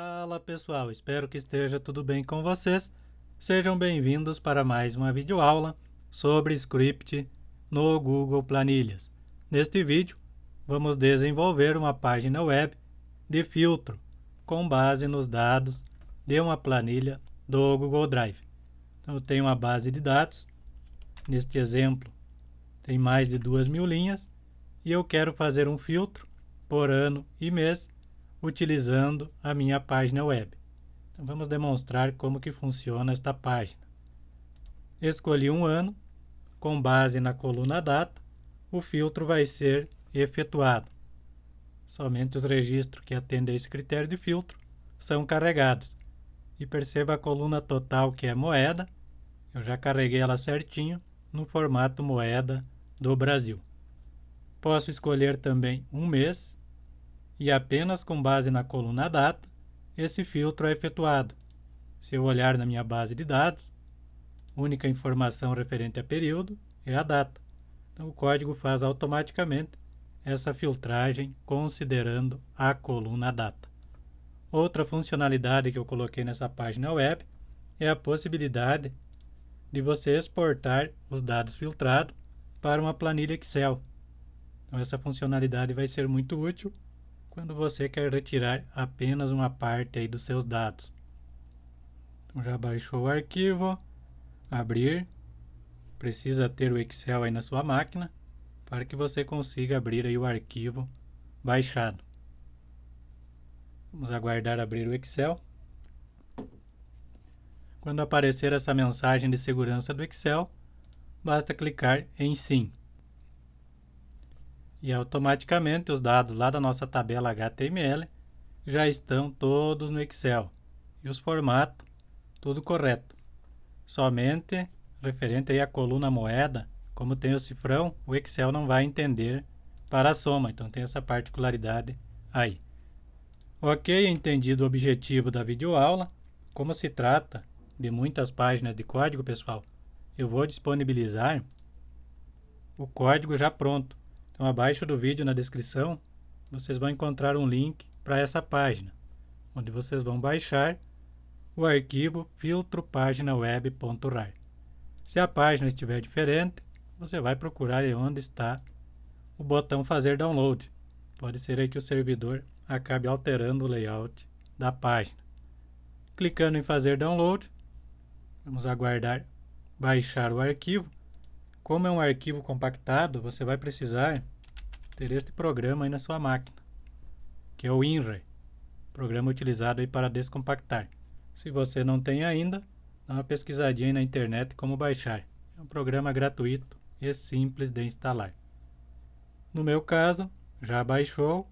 Fala pessoal, espero que esteja tudo bem com vocês. Sejam bem-vindos para mais uma videoaula sobre script no Google Planilhas. Neste vídeo, vamos desenvolver uma página web de filtro com base nos dados de uma planilha do Google Drive. Então, eu tenho uma base de dados, neste exemplo tem mais de 2.000 linhas e eu quero fazer um filtro por ano e mês utilizando a minha página web. Então, vamos demonstrar como que funciona esta página. Escolhi um ano, com base na coluna data, o filtro vai ser efetuado. Somente os registros que atendem a esse critério de filtro são carregados. E perceba a coluna total, que é moeda, eu já carreguei ela certinho no formato moeda do Brasil. Posso escolher também um mês, e apenas com base na coluna data, esse filtro é efetuado. Se eu olhar na minha base de dados, a única informação referente a período é a data. Então, o código faz automaticamente essa filtragem considerando a coluna data. Outra funcionalidade que eu coloquei nessa página web é a possibilidade de você exportar os dados filtrados para uma planilha Excel. Então, essa funcionalidade vai ser muito útil quando você quer retirar apenas uma parte aí dos seus dados. Então, já baixou o arquivo, abrir, precisa ter o Excel aí na sua máquina para que você consiga abrir aí o arquivo baixado. Vamos aguardar abrir o Excel. Quando aparecer essa mensagem de segurança do Excel, basta clicar em Sim. E automaticamente os dados lá da nossa tabela HTML já estão todos no Excel. E os formatos, tudo correto. Somente referente aí à coluna moeda, como tem o cifrão, o Excel não vai entender para a soma. Então tem essa particularidade aí. Ok, entendido o objetivo da videoaula. Como se trata de muitas páginas de código, pessoal, eu vou disponibilizar o código já pronto. Então, abaixo do vídeo, na descrição, vocês vão encontrar um link para essa página, onde vocês vão baixar o arquivo filtro-página-web.rar. Se a página estiver diferente, você vai procurar aí onde está o botão fazer download. Pode ser aí que o servidor acabe alterando o layout da página. Clicando em fazer download, vamos aguardar baixar o arquivo. Como é um arquivo compactado, você vai precisar ter este programa aí na sua máquina, que é o WinRAR, programa utilizado aí para descompactar. Se você não tem ainda, dá uma pesquisadinha aí na internet como baixar. É um programa gratuito e simples de instalar. No meu caso, já baixou,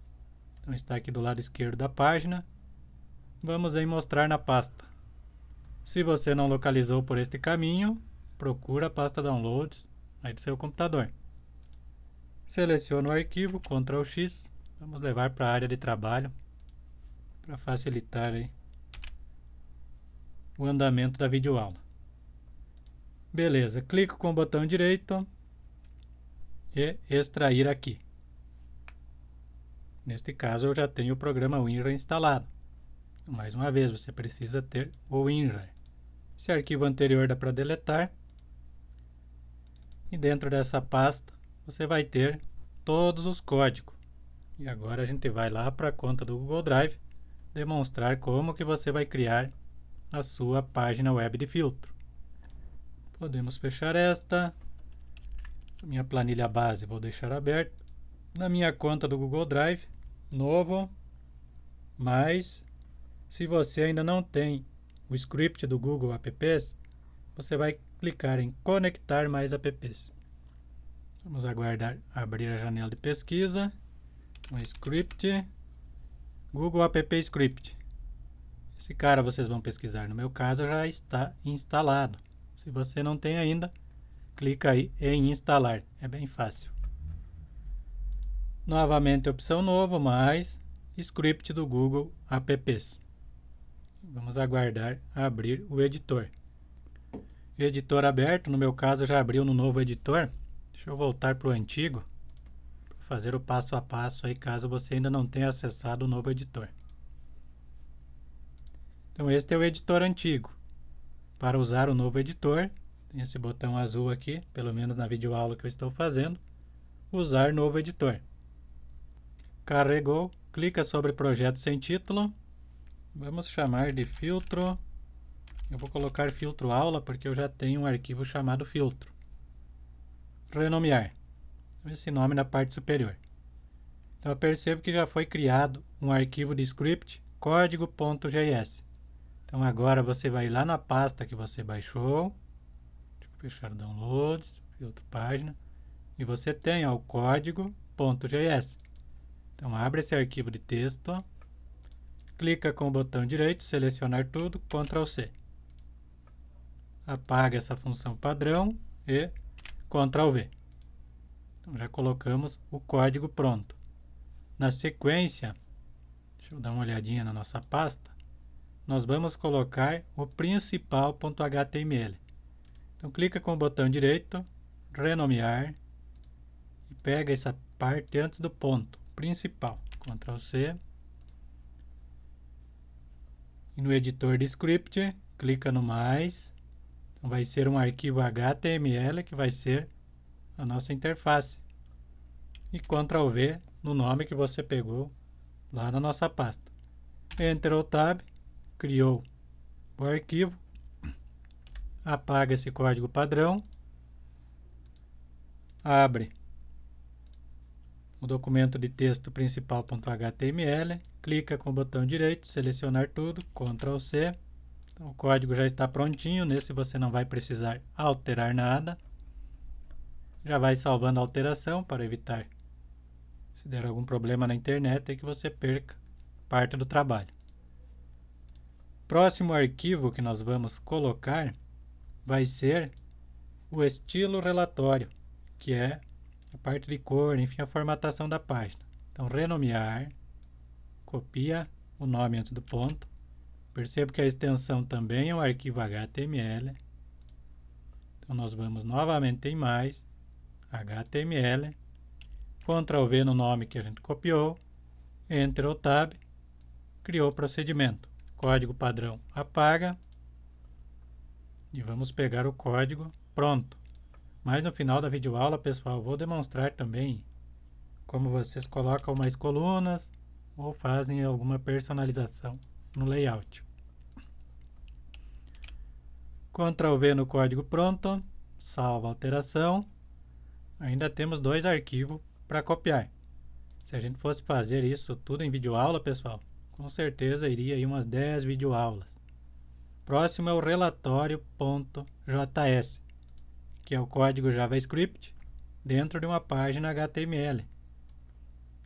então está aqui do lado esquerdo da página. Vamos aí mostrar na pasta. Se você não localizou por este caminho, procura a pasta Downloads aí do seu computador. Seleciona o arquivo, Ctrl X, vamos levar para a área de trabalho para facilitar aí o andamento da videoaula. Beleza, clico com o botão direito e extrair aqui. Neste caso eu já tenho o programa WinRAR instalado. Mais uma vez, você precisa ter o WinRAR. Esse arquivo anterior dá para deletar. E dentro dessa pasta você vai ter todos os códigos. E agora a gente vai lá para a conta do Google Drive demonstrar como que você vai criar a sua página web de filtro. Podemos fechar esta. Minha planilha base vou deixar aberta. Na minha conta do Google Drive, novo, mas se você ainda não tem o script do Google Apps, você vai clicar em conectar mais apps. Vamos aguardar abrir a janela de pesquisa. Um script, Google App Script. Esse cara vocês vão pesquisar. No meu caso já está instalado. Se você não tem ainda, clica aí em instalar. É bem fácil. Novamente opção novo, mais script do Google Apps. Vamos aguardar abrir o editor. Editor aberto, no meu caso já abriu no novo editor. Deixa eu voltar para o antigo, para fazer o passo a passo aí, caso você ainda não tenha acessado o novo editor. Então este é o editor antigo. Para usar o novo editor, tem esse botão azul aqui, pelo menos na videoaula que eu estou fazendo, usar novo editor. Carregou, clica sobre projeto sem título, vamos chamar de filtro, eu vou colocar filtro aula porque eu já tenho um arquivo chamado filtro. Renomear, esse nome na parte superior. Então eu percebo que já foi criado um arquivo de script código.js. Então agora você vai lá na pasta que você baixou, deixa eu fechar o downloads, filtro página, e você tem o código.js. Então abre esse arquivo de texto, clica com o botão direito, selecionar tudo, Ctrl C. Apaga essa função padrão e Ctrl V. Então já colocamos o código pronto. Na sequência, deixa eu dar uma olhadinha na nossa pasta, nós vamos colocar o principal.html. Então clica com o botão direito, renomear, e pega essa parte antes do ponto, principal, Ctrl C. E no editor de script, clica no mais, então vai ser um arquivo HTML que vai ser a nossa interface. E Ctrl V no nome que você pegou lá na nossa pasta. Enter ou Tab, criou o arquivo, apaga esse código padrão, abre o documento de texto principal.html, clica com o botão direito, selecionar tudo, Ctrl C. Então, o código já está prontinho, nesse você não vai precisar alterar nada. Já vai salvando a alteração para evitar, se der algum problema na internet, é que você perca parte do trabalho. Próximo arquivo que nós vamos colocar vai ser o estilo relatório, que é a parte de cor, enfim, a formatação da página. Então, renomear, copia o nome antes do ponto. Perceba que a extensão também é um arquivo HTML. Então, nós vamos novamente em mais, HTML, Ctrl V no nome que a gente copiou, Enter ou Tab, criou o procedimento. Código padrão apaga e vamos pegar o código pronto. Mas no final da videoaula, pessoal, vou demonstrar também como vocês colocam mais colunas ou fazem alguma personalização no layout. Ctrl V no código pronto, salva a alteração. Ainda temos 2 arquivos para copiar. Se a gente fosse fazer isso tudo em videoaula, pessoal, com certeza iria aí umas 10 videoaulas. Próximo é o relatório.js, que é o código JavaScript dentro de uma página HTML,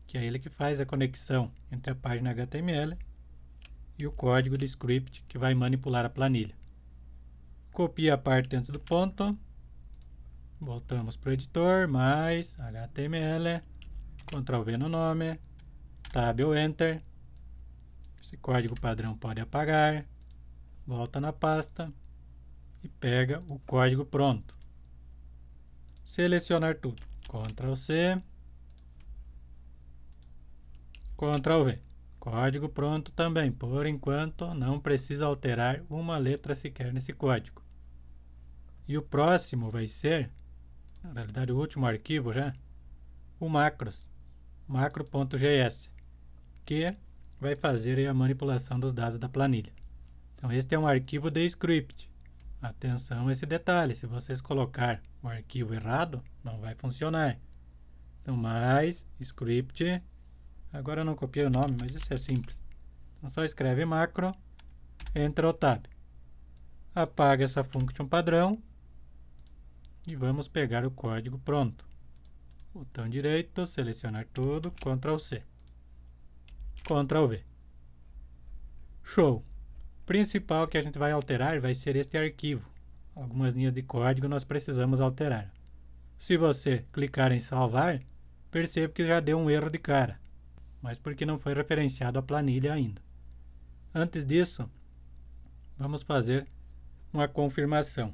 que é ele que faz a conexão entre a página HTML e o código de script que vai manipular a planilha. Copia a parte antes do ponto, voltamos para o editor, mais HTML, Ctrl V no nome, Tab ou Enter. Esse código padrão pode apagar, volta na pasta e pega o código pronto. Selecionar tudo, Ctrl C, Ctrl V. Código pronto também, por enquanto não precisa alterar uma letra sequer nesse código. E o próximo vai ser, na realidade o último arquivo já, o macros, macro.js, que vai fazer a manipulação dos dados da planilha. Então este é um arquivo de script. Atenção a esse detalhe, se vocês colocar o arquivo errado, não vai funcionar. Então mais script, agora eu não copiei o nome, mas isso é simples. Então só escreve macro, Enter ou Tab. Apaga essa function padrão e vamos pegar o código pronto. Botão direito, selecionar tudo, Ctrl C. Ctrl V. Show! O principal que a gente vai alterar vai ser este arquivo. Algumas linhas de código nós precisamos alterar. Se você clicar em salvar, percebe que já deu um erro de cara, mas porque não foi referenciado a planilha ainda. Antes disso, vamos fazer uma confirmação.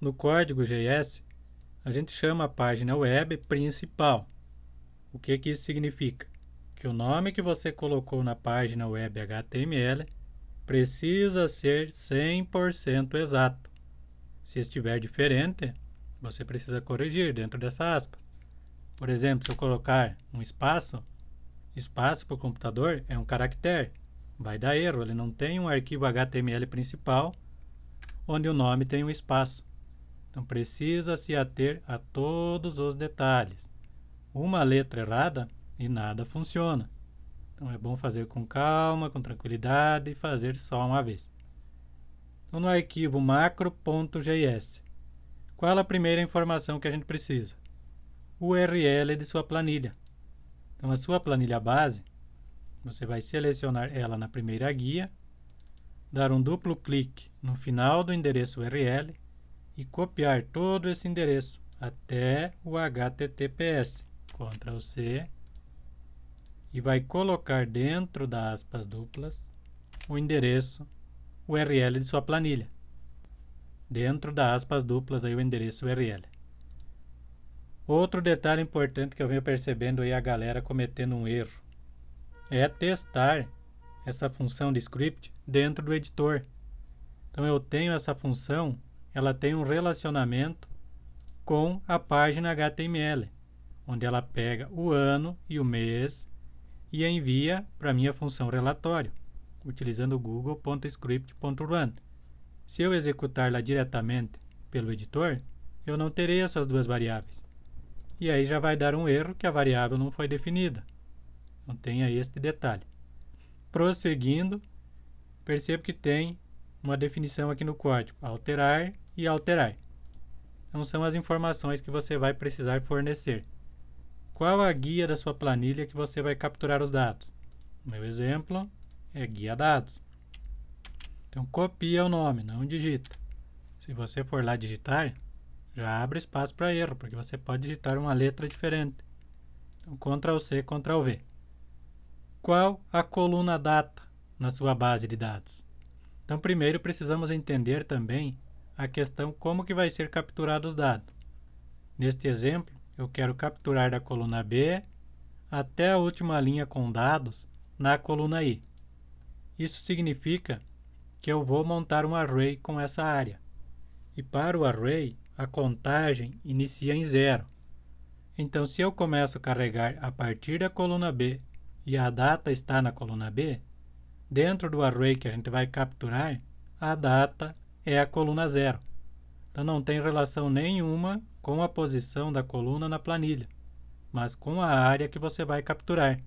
No código JS, a gente chama a página web principal. O que isso significa? Que o nome que você colocou na página web HTML precisa ser 100% exato. Se estiver diferente, você precisa corrigir dentro dessa aspas. Por exemplo, se eu colocar um espaço para o computador é um caractere. Vai dar erro, ele não tem um arquivo HTML principal onde o nome tem um espaço. Então precisa se ater a todos os detalhes. Uma letra errada e nada funciona. Então é bom fazer com calma, com tranquilidade e fazer só uma vez. Então no arquivo macro.js, qual a primeira informação que a gente precisa? O URL de sua planilha. Então a sua planilha base, você vai selecionar ela na primeira guia, dar um duplo clique no final do endereço URL e copiar todo esse endereço até o HTTPS. Ctrl C e vai colocar dentro das aspas duplas o endereço URL de sua planilha. Dentro das aspas duplas aí o endereço URL. Outro detalhe importante que eu venho percebendo aí a galera cometendo um erro é testar essa função de script dentro do editor. Então eu tenho essa função, ela tem um relacionamento com a página HTML, onde ela pega o ano e o mês e envia para a minha função relatório, utilizando o google.script.run. Se eu executar lá diretamente pelo editor, eu não terei essas duas variáveis. E aí já vai dar um erro que a variável não foi definida. Então tem aí este detalhe. Prosseguindo, percebo que tem uma definição aqui no código, alterar e alterar. Então são as informações que você vai precisar fornecer. Qual a guia da sua planilha que você vai capturar os dados? O meu exemplo é guia dados. Então copia o nome, não digita. Se você for lá digitar, já abre espaço para erro, porque você pode digitar uma letra diferente. Então Ctrl C, Ctrl V. Qual a coluna data na sua base de dados? Então primeiro precisamos entender também a questão como que vai ser capturado os dados. Neste exemplo, eu quero capturar da coluna B até a última linha com dados na coluna I. Isso significa que eu vou montar um array com essa área. E para o array, a contagem inicia em 0. Então, se eu começo a carregar a partir da coluna B e a data está na coluna B, dentro do array que a gente vai capturar, a data é a coluna 0. Então, não tem relação nenhuma com a posição da coluna na planilha, mas com a área que você vai capturar.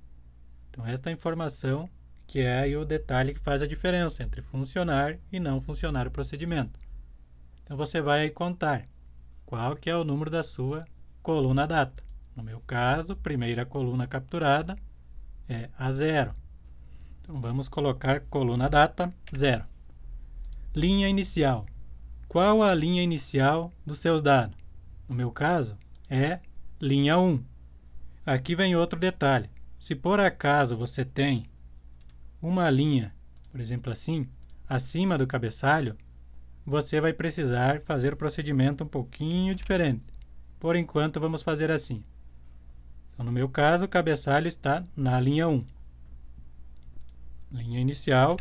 Então, esta informação que é aí o detalhe que faz a diferença entre funcionar e não funcionar o procedimento. Então, você vai contar qual que é o número da sua coluna data. No meu caso, primeira coluna capturada é a 0. Então, vamos colocar coluna data 0. Linha inicial. Qual a linha inicial dos seus dados? No meu caso, é linha 1. Aqui vem outro detalhe. Se por acaso você tem uma linha, por exemplo assim, acima do cabeçalho, você vai precisar fazer o procedimento um pouquinho diferente. Por enquanto, vamos fazer assim. Então, no meu caso, o cabeçalho está na linha 1. Linha inicial,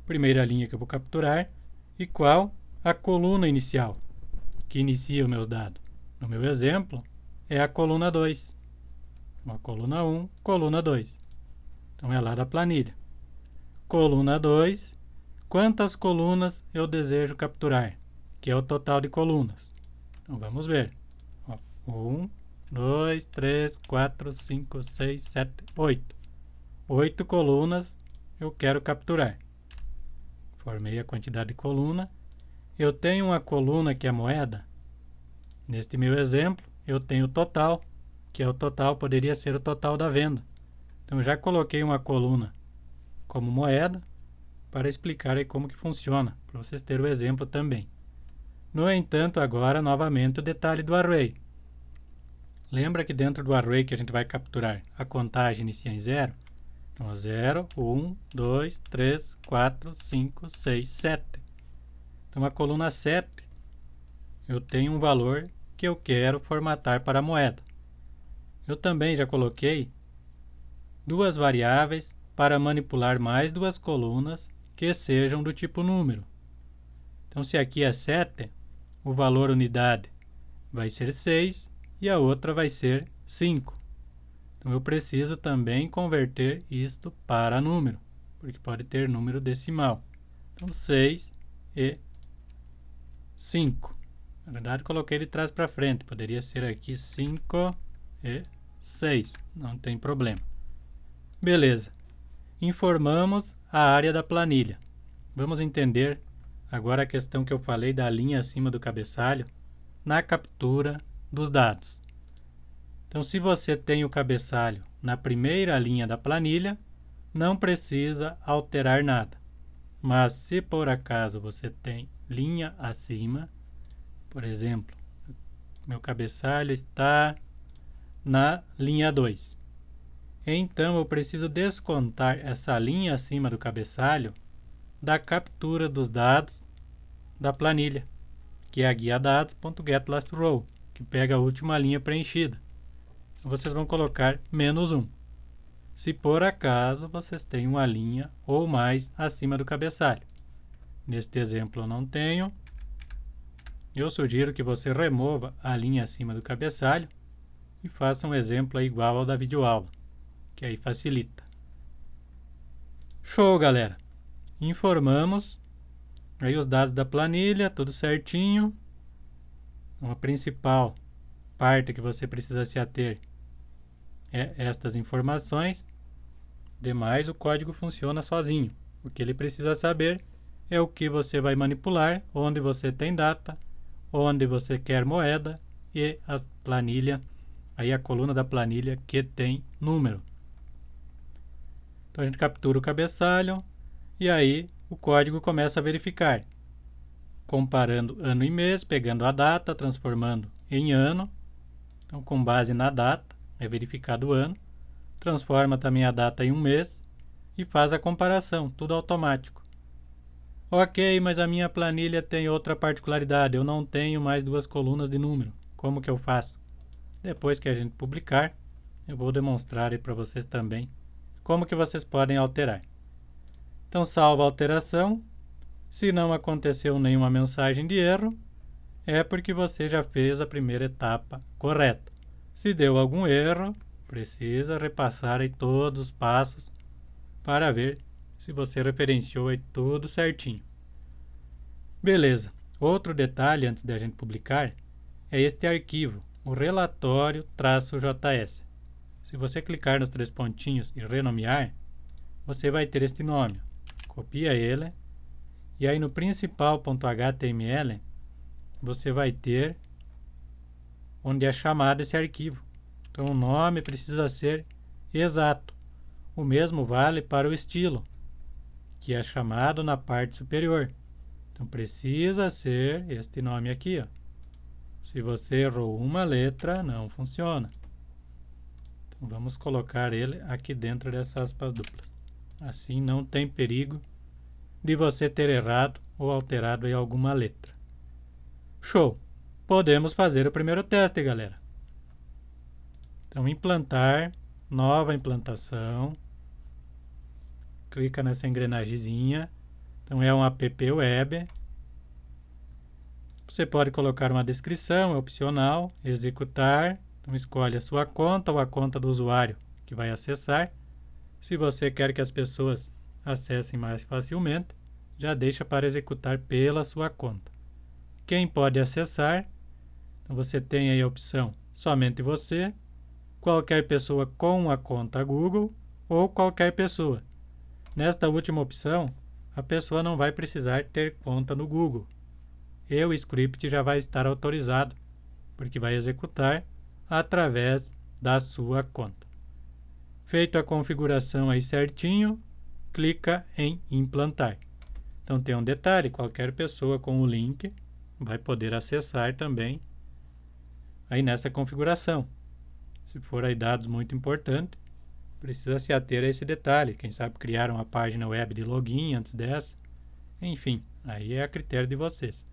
primeira linha que eu vou capturar, e qual a coluna inicial que inicia os meus dados. No meu exemplo, é a coluna 2. Uma coluna 1, coluna 2. Então, é lá da planilha. Coluna 2, quantas colunas eu desejo capturar? Que é o total de colunas. Então, vamos ver. 1, 2, 3, 4, 5, 6, 7, 8. 8 colunas eu quero capturar. Formei a quantidade de coluna. Eu tenho uma coluna que é moeda. Neste meu exemplo, eu tenho o total, que é o total, poderia ser o total da venda. Então, já coloquei uma coluna como moeda para explicar aí como que funciona, para vocês terem o exemplo também. No entanto, agora, novamente, o detalhe do array. Lembra que dentro do array que a gente vai capturar, a contagem inicia em 0? Então, 0, 1, 2, 3, 4, 5, 6, 7. Então, a coluna 7, eu tenho um valor que eu quero formatar para a moeda. Eu também já coloquei duas variáveis para manipular mais duas colunas que sejam do tipo número. Então, se aqui é 7, o valor unidade vai ser 6 e a outra vai ser 5. Então, eu preciso também converter isto para número, porque pode ter número decimal. Então, 6 e 5. Na verdade, coloquei de trás para frente. Poderia ser aqui 5 e 6. Não tem problema. Beleza. Informamos a área da planilha. Vamos entender agora a questão que eu falei da linha acima do cabeçalho na captura dos dados. Então, se você tem o cabeçalho na primeira linha da planilha, não precisa alterar nada. Mas se por acaso você tem linha acima, por exemplo, meu cabeçalho está na linha 2. Então, eu preciso descontar essa linha acima do cabeçalho da captura dos dados da planilha, que é a guia dados.getLastRow, que pega a última linha preenchida. Então, vocês vão colocar -1. Se por acaso vocês têm uma linha ou mais acima do cabeçalho. Neste exemplo eu não tenho. Eu sugiro que você remova a linha acima do cabeçalho e faça um exemplo igual ao da videoaula, que aí facilita. Show, galera! Informamos aí os dados da planilha, tudo certinho. A principal parte que você precisa se ater é estas informações. Demais, o código funciona sozinho. O que ele precisa saber é o que você vai manipular, onde você tem data, onde você quer moeda e a planilha, aí a coluna da planilha que tem número. Então a gente captura o cabeçalho e aí o código começa a verificar, comparando ano e mês, pegando a data, transformando em ano. Então, com base na data, é verificado o ano, transforma também a data em um mês e faz a comparação, tudo automático. Ok, mas a minha planilha tem outra particularidade, eu não tenho mais duas colunas de número. Como que eu faço? Depois que a gente publicar, eu vou demonstrar aí para vocês também como que vocês podem alterar. Então, salva a alteração. Se não aconteceu nenhuma mensagem de erro, é porque você já fez a primeira etapa correta. Se deu algum erro, precisa repassar aí todos os passos para ver se você referenciou aí tudo certinho. Beleza. Outro detalhe antes da gente publicar é este arquivo, o relatório-js. Se você clicar nos 3 pontinhos e renomear, você vai ter este nome. Copia ele e aí no principal.html você vai ter onde é chamado esse arquivo. Então o nome precisa ser exato. O mesmo vale para o estilo, que é chamado na parte superior. Então precisa ser este nome aqui, ó. Se você errou uma letra, não funciona. Então vamos colocar ele aqui dentro dessas aspas duplas. Assim não tem perigo de você ter errado ou alterado aí alguma letra. Show! Podemos fazer o primeiro teste, galera. Então, implantar, nova implantação. Clica nessa engrenagemzinha. Então, é um app web. Você pode colocar uma descrição, é opcional. Executar. Então, escolhe a sua conta ou a conta do usuário que vai acessar. Se você quer que as pessoas acessem mais facilmente, já deixa para executar pela sua conta. Quem pode acessar? Então, você tem aí a opção somente você, qualquer pessoa com a conta Google ou qualquer pessoa. Nesta última opção, a pessoa não vai precisar ter conta no Google. E o script já vai estar autorizado, porque vai executar através da sua conta. Feito a configuração aí certinho, clica em implantar. Então tem um detalhe, qualquer pessoa com o link vai poder acessar também aí nessa configuração. Se for aí dados muito importantes, precisa se ater a esse detalhe. Quem sabe criar uma página web de login antes dessa. Enfim, aí é a critério de vocês.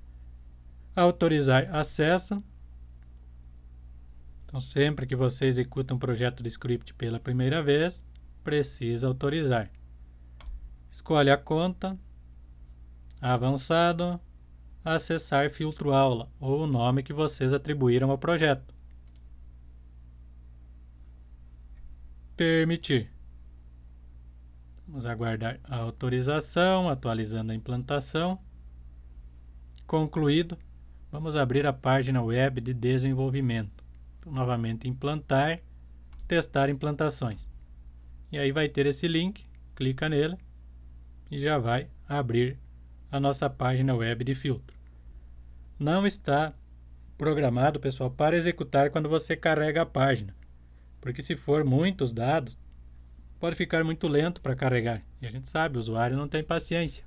Autorizar acesso. Então, sempre que você executa um projeto de script pela primeira vez, precisa autorizar. Escolhe a conta. Avançado, acessar filtro aula, ou o nome que vocês atribuíram ao projeto. Permitir. Vamos aguardar a autorização, atualizando a implantação. Concluído. Vamos abrir a página web de desenvolvimento. Então, novamente, implantar, testar implantações. E aí vai ter esse link, clica nele e já vai abrir a nossa página web de filtro. Não está programado, pessoal, para executar quando você carrega a página, porque se for muitos dados, pode ficar muito lento para carregar. E a gente sabe, o usuário não tem paciência.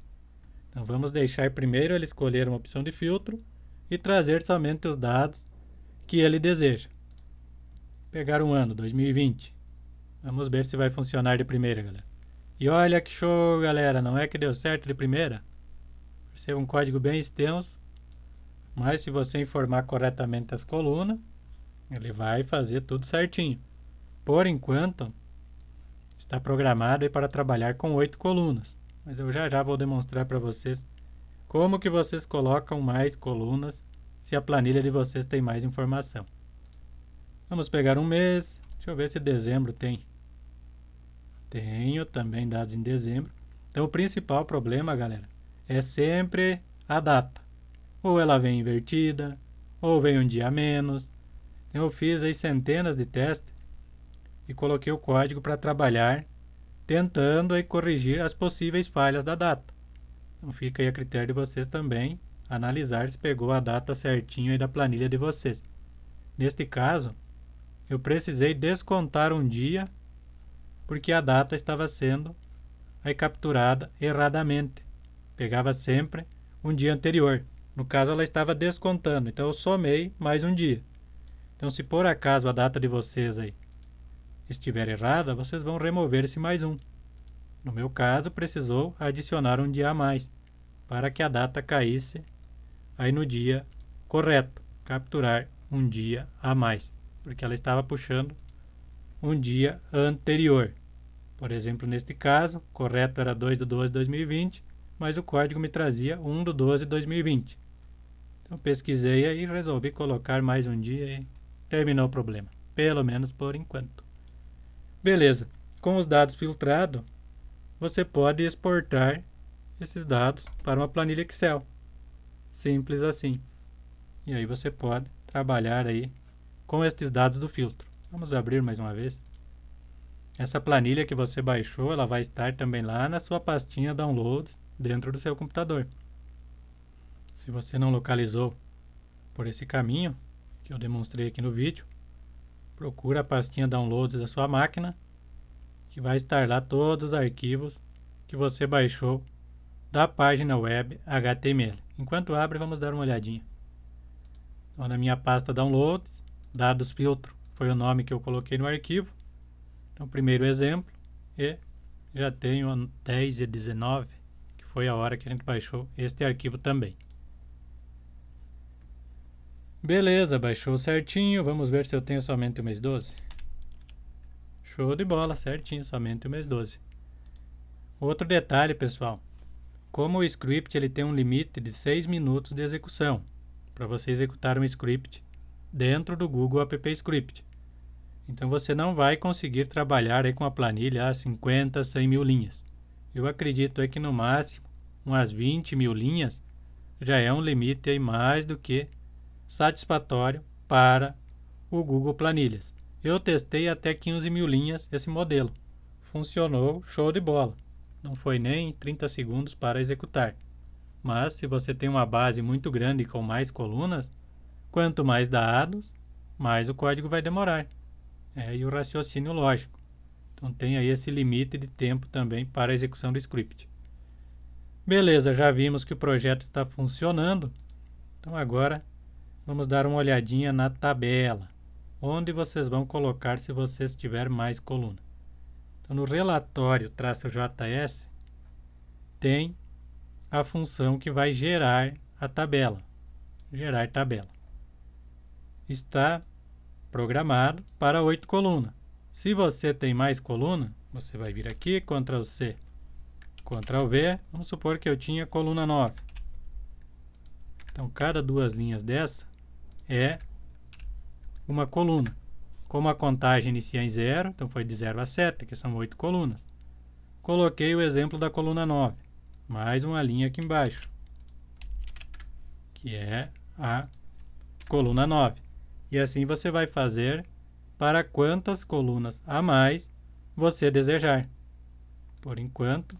Então vamos deixar primeiro ele escolher uma opção de filtro e trazer somente os dados que ele deseja. Pegar um ano, 2020. Vamos ver se vai funcionar de primeira, galera. E olha que show, galera. Não é que deu certo de primeira? Perceba um código bem extenso. Mas se você informar corretamente as colunas, ele vai fazer tudo certinho. Por enquanto, está programado para trabalhar com 8 colunas. Mas eu já vou demonstrar para vocês como que vocês colocam mais colunas se a planilha de vocês tem mais informação. Vamos pegar um mês. Deixa eu ver se dezembro tem. Tenho também dados em dezembro. Então o principal problema, galera, é sempre a data. Ou ela vem invertida, ou vem um dia a menos. Então eu fiz aí centenas de testes e coloquei o código para trabalhar, tentando aí corrigir as possíveis falhas da data. Então fica aí a critério de vocês também analisar se pegou a data certinho aí da planilha de vocês. Neste caso, eu precisei descontar um dia porque a data estava sendo aí capturada erradamente. Pegava sempre um dia anterior. No caso, ela estava descontando, então eu somei mais um dia. Então, se por acaso a data de vocês aí estiver errada, vocês vão remover esse mais um. No meu caso, precisou adicionar um dia a mais para que a data caísse aí no dia correto. Capturar um dia a mais, porque ela estava puxando um dia anterior. Por exemplo, neste caso, correto era 2/12/2020, mas o código me trazia 1/12/2020. Então pesquisei aí e resolvi colocar mais um dia e terminou o problema, pelo menos por enquanto. Beleza, com os dados filtrados, você pode exportar esses dados para uma planilha Excel. Simples assim. E aí você pode trabalhar aí com estes dados do filtro. Vamos abrir mais uma vez. Essa planilha que você baixou, ela vai estar também lá na sua pastinha Downloads dentro do seu computador. Se você não localizou por esse caminho que eu demonstrei aqui no vídeo, procura a pastinha Downloads da sua máquina, que vai estar lá todos os arquivos que você baixou da página web HTML. Enquanto abre, vamos dar uma olhadinha. Então, na minha pasta Downloads, dados filtro foi o nome que eu coloquei no arquivo. Então, primeiro exemplo, e já tenho 10/19, que foi a hora que a gente baixou este arquivo também. Beleza, baixou certinho. Vamos ver se eu tenho somente o mês 12. Show de bola, certinho, somente o mês 12. Outro detalhe, pessoal. Como o script ele tem um limite de 6 minutos de execução, para você executar um script dentro do Google App Script. Então você não vai conseguir trabalhar aí com a planilha a 50, 100 mil linhas. Eu acredito aí que no máximo umas 20 mil linhas já é um limite aí mais do que satisfatório para o Google Planilhas. Eu testei até 15 mil linhas esse modelo. Funcionou, show de bola. Não foi nem 30 segundos para executar. Mas se você tem uma base muito grande com mais colunas, quanto mais dados, mais o código vai demorar. E o raciocínio lógico. Então tem aí esse limite de tempo também para a execução do script. Beleza, já vimos que o projeto está funcionando. Então agora vamos dar uma olhadinha na tabela, onde vocês vão colocar se vocês tiverem mais coluna. Então no relatório -js tem a função que vai gerar a tabela. Gerar tabela. Está programado para 8 colunas. Se você tem mais coluna, você vai vir aqui, Ctrl+C, Ctrl+V. Vamos supor que eu tinha coluna 9. Então, cada duas linhas dessa é uma coluna. Como a contagem inicia em 0, então foi de 0 a 7, que são 8 colunas. Coloquei o exemplo da coluna 9. Mais uma linha aqui embaixo, que é a coluna 9. E assim você vai fazer para quantas colunas a mais você desejar. Por enquanto,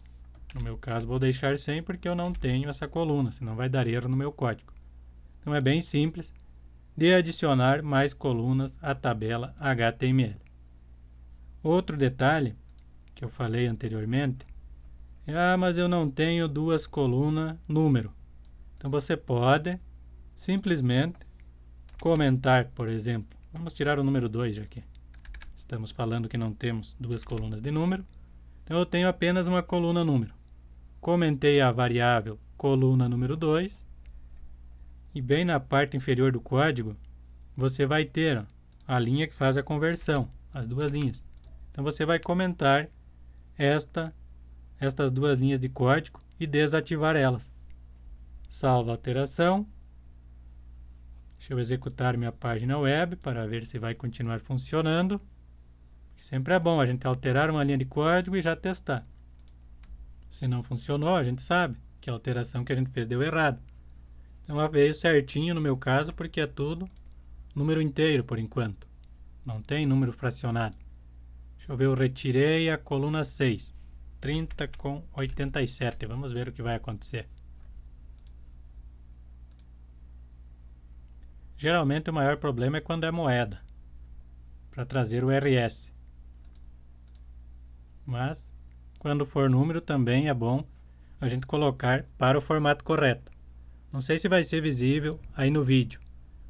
no meu caso, vou deixar 100 porque eu não tenho essa coluna, senão vai dar erro no meu código. Então, é bem simples de adicionar mais colunas à tabela HTML. Outro detalhe que eu falei anteriormente é, mas eu não tenho duas colunas número. Então, você pode simplesmente comentar, por exemplo, vamos tirar o número 2 aqui. Estamos falando que não temos duas colunas de número. Então, eu tenho apenas uma coluna número. Comentei a variável coluna número 2. E bem na parte inferior do código, você vai ter a linha que faz a conversão, as duas linhas. Então, você vai comentar estas duas linhas de código e desativar elas. Salva a alteração. Deixa eu executar minha página web para ver se vai continuar funcionando. Sempre é bom a gente alterar uma linha de código e já testar. Se não funcionou, a gente sabe que a alteração que a gente fez deu errado. Então, ela veio certinho no meu caso, porque é tudo número inteiro por enquanto. Não tem número fracionado. Deixa eu ver, eu retirei a coluna 6. 30 com 87. Vamos ver o que vai acontecer. Geralmente o maior problema é quando é moeda, para trazer o RS. Mas, quando for número, também é bom a gente colocar para o formato correto. Não sei se vai ser visível aí no vídeo,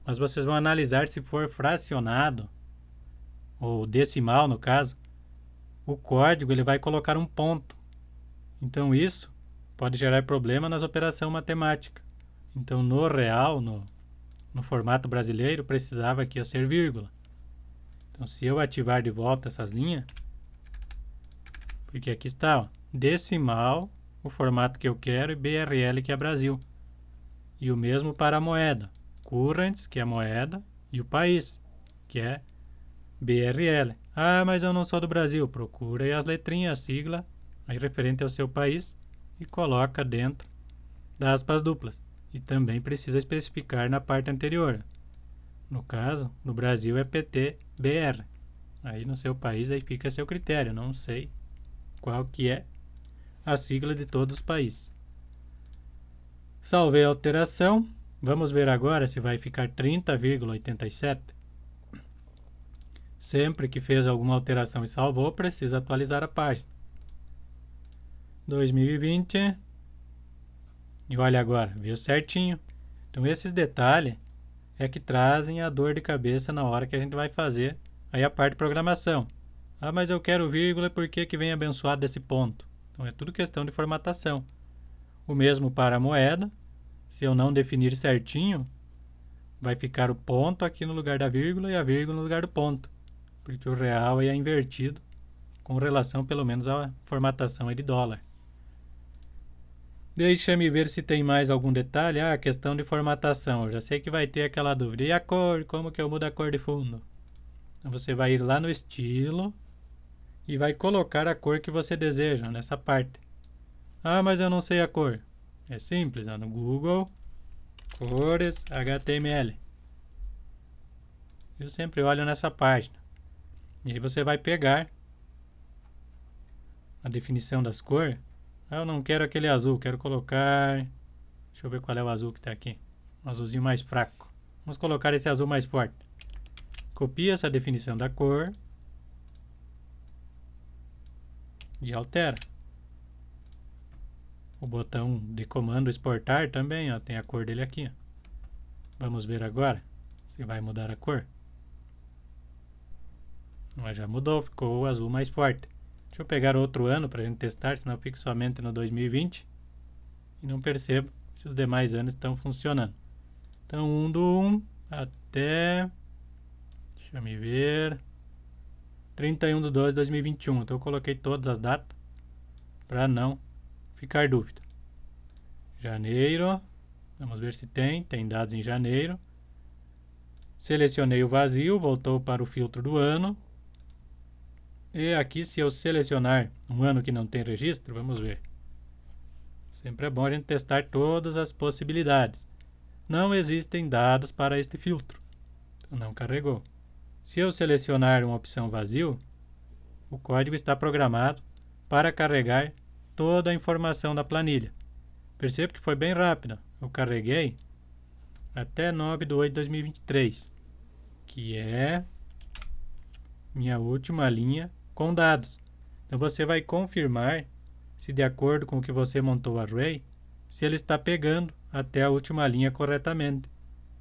mas vocês vão analisar se for fracionado, ou decimal no caso, o código ele vai colocar um ponto. Então isso pode gerar problema nas operações matemáticas. Então no real, no formato brasileiro, precisava aqui ser vírgula. Então se eu ativar de volta essas linhas, porque aqui está, ó, decimal, o formato que eu quero, e BRL, que é Brasil. E o mesmo para a moeda. Currents, que é moeda, e o país, que é BRL. Ah, mas eu não sou do Brasil. Procura aí as letrinhas, a sigla, aí referente ao seu país, e coloca dentro das aspas duplas. E também precisa especificar na parte anterior. No caso, no Brasil é PT-BR. Aí no seu país aí fica a seu critério. Não sei qual que é a sigla de todos os países. Salvei a alteração. Vamos ver agora se vai ficar 30,87. Sempre que fez alguma alteração e salvou, precisa atualizar a página. 2020. E olha agora, viu certinho. Então esses detalhes é que trazem a dor de cabeça na hora que a gente vai fazer aí a parte de programação. Ah, mas eu quero vírgula, por que que vem abençoado desse ponto? Então é tudo questão de formatação. O mesmo para a moeda. Se eu não definir certinho, vai ficar o ponto aqui no lugar da vírgula e a vírgula no lugar do ponto. Porque o real é invertido com relação pelo menos à formatação de dólar. Deixa-me ver se tem mais algum detalhe. Ah, questão de formatação. Eu já sei que vai ter aquela dúvida. E a cor? Como que eu mudo a cor de fundo? Então você vai ir lá no estilo e vai colocar a cor que você deseja nessa parte. Ah, mas eu não sei a cor. É simples, no Google, cores HTML. Eu sempre olho nessa página. E aí você vai pegar a definição das cores. Ah, eu não quero aquele azul, quero colocar... Deixa eu ver qual é o azul que está aqui. Um azulzinho mais fraco. Vamos colocar esse azul mais forte. Copia essa definição da cor e altera. O botão de comando exportar também, ó, tem a cor dele aqui. Vamos ver agora se vai mudar a cor. Mas já mudou, ficou o azul mais forte. Deixa eu pegar outro ano para a gente testar, senão eu fico somente no 2020 e não percebo se os demais anos estão funcionando. Então 1/1 até, deixa eu me ver, 31/12/2021. Então eu coloquei todas as datas para não ficar dúvida. Janeiro, Vamos ver se tem dados em janeiro. Selecionei o vazio, voltou para o filtro do ano. E aqui, se eu selecionar um ano que não tem registro, vamos ver. Sempre é bom a gente testar todas as possibilidades. Não existem dados para este filtro, então não carregou. Se eu selecionar uma opção vazio, o código está programado para carregar toda a informação da planilha. Perceba que foi bem rápido. Eu carreguei até 9/8/2023, que é minha última linha com dados. Então você vai confirmar se, de acordo com o que você montou o array, se ele está pegando até a última linha corretamente.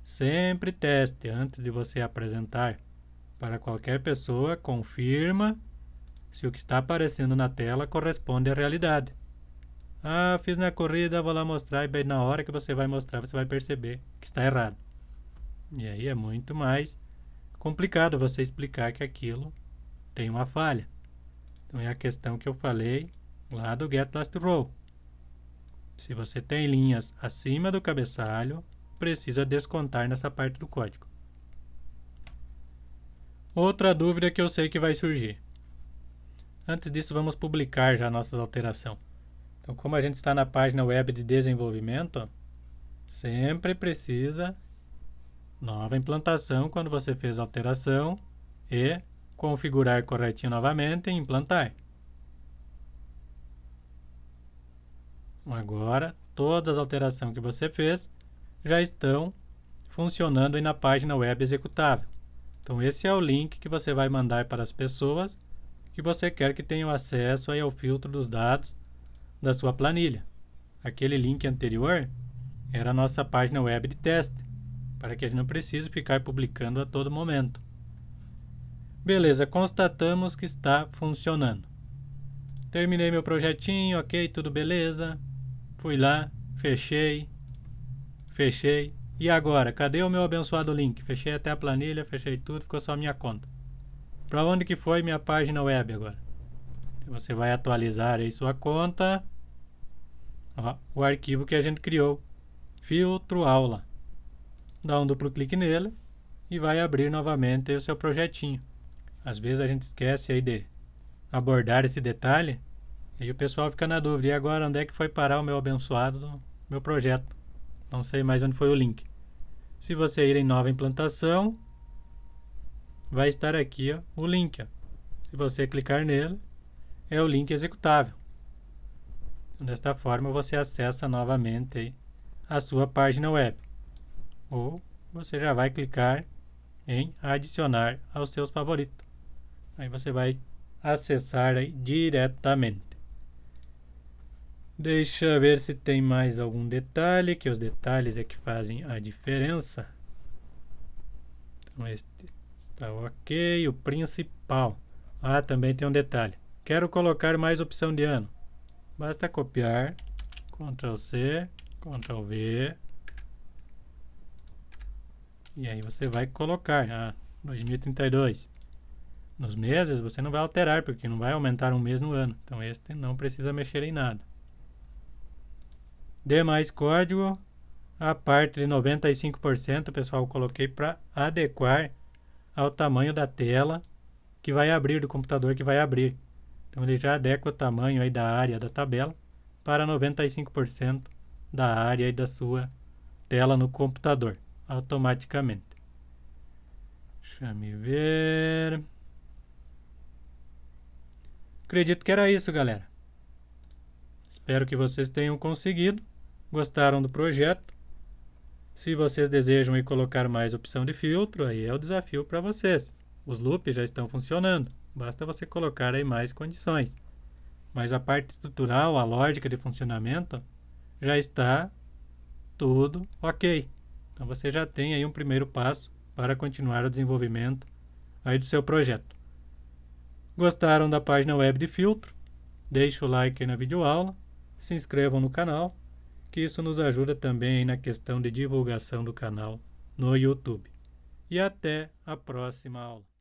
Sempre teste antes de você apresentar para qualquer pessoa, confirma se o que está aparecendo na tela corresponde à realidade. Ah, fiz na corrida, vou lá mostrar, e bem na hora que você vai mostrar, você vai perceber que está errado. E aí é muito mais complicado você explicar que aquilo tem uma falha. Então é a questão que eu falei lá do getLastRow. Se você tem linhas acima do cabeçalho, precisa descontar nessa parte do código. Outra dúvida que eu sei que vai surgir. Antes disso, vamos publicar já nossas alterações. Então, como a gente está na página web de desenvolvimento, sempre precisa nova implantação quando você fez a alteração e configurar corretinho novamente e implantar. Agora, todas as alterações que você fez já estão funcionando aí na página web executável. Então, esse é o link que você vai mandar para as pessoas que você quer que tenham acesso aí ao filtro dos dados da sua planilha. Aquele link anterior era a nossa página web de teste, para que a gente não precise ficar publicando a todo momento. Beleza, constatamos que está funcionando. Terminei meu projetinho, ok, tudo beleza. Fui lá, fechei. E agora, cadê o meu abençoado link? Fechei até a planilha, fechei tudo, ficou só minha conta. Para onde que foi minha página web agora? Você vai atualizar aí sua conta. Ó, o arquivo que a gente criou, filtro aula. Dá um duplo clique nele e vai abrir novamente aí o seu projetinho. Às vezes a gente esquece aí de abordar esse detalhe e o pessoal fica na dúvida. E agora, onde é que foi parar o meu abençoado do meu projeto? Não sei mais onde foi o link. Se você ir em nova implantação, vai estar aqui ó, o link. Ó. Se você clicar nele, é o link executável. Desta forma, você acessa novamente aí a sua página web. Ou você já vai clicar em adicionar aos seus favoritos. Aí você vai acessar aí diretamente. Deixa eu ver se tem mais algum detalhe, que os detalhes é que fazem a diferença. Então este está ok, o principal. Ah, também tem um detalhe. Quero colocar mais opção de ano. Basta copiar, Ctrl C, Ctrl V. E aí você vai colocar 2032. Nos meses você não vai alterar, porque não vai aumentar um mês no ano. Então este não precisa mexer em nada. Demais código, a parte de 95%, pessoal, eu coloquei para adequar ao tamanho da tela que vai abrir, do computador que vai abrir. Então ele já adequa o tamanho aí da área da tabela para 95% da área aí da sua tela no computador, automaticamente. Deixa eu ver. Acredito que era isso, galera. Espero que vocês tenham conseguido. Gostaram do projeto? Se vocês desejam ir colocar mais opção de filtro, aí é o desafio para vocês. Os loops já estão funcionando. Basta você colocar aí mais condições. Mas a parte estrutural, a lógica de funcionamento, já está tudo ok. Então você já tem aí um primeiro passo para continuar o desenvolvimento aí do seu projeto. Gostaram da página web de filtro? Deixe o like aí na videoaula, se inscrevam no canal, que isso nos ajuda também aí na questão de divulgação do canal no YouTube. E até a próxima aula.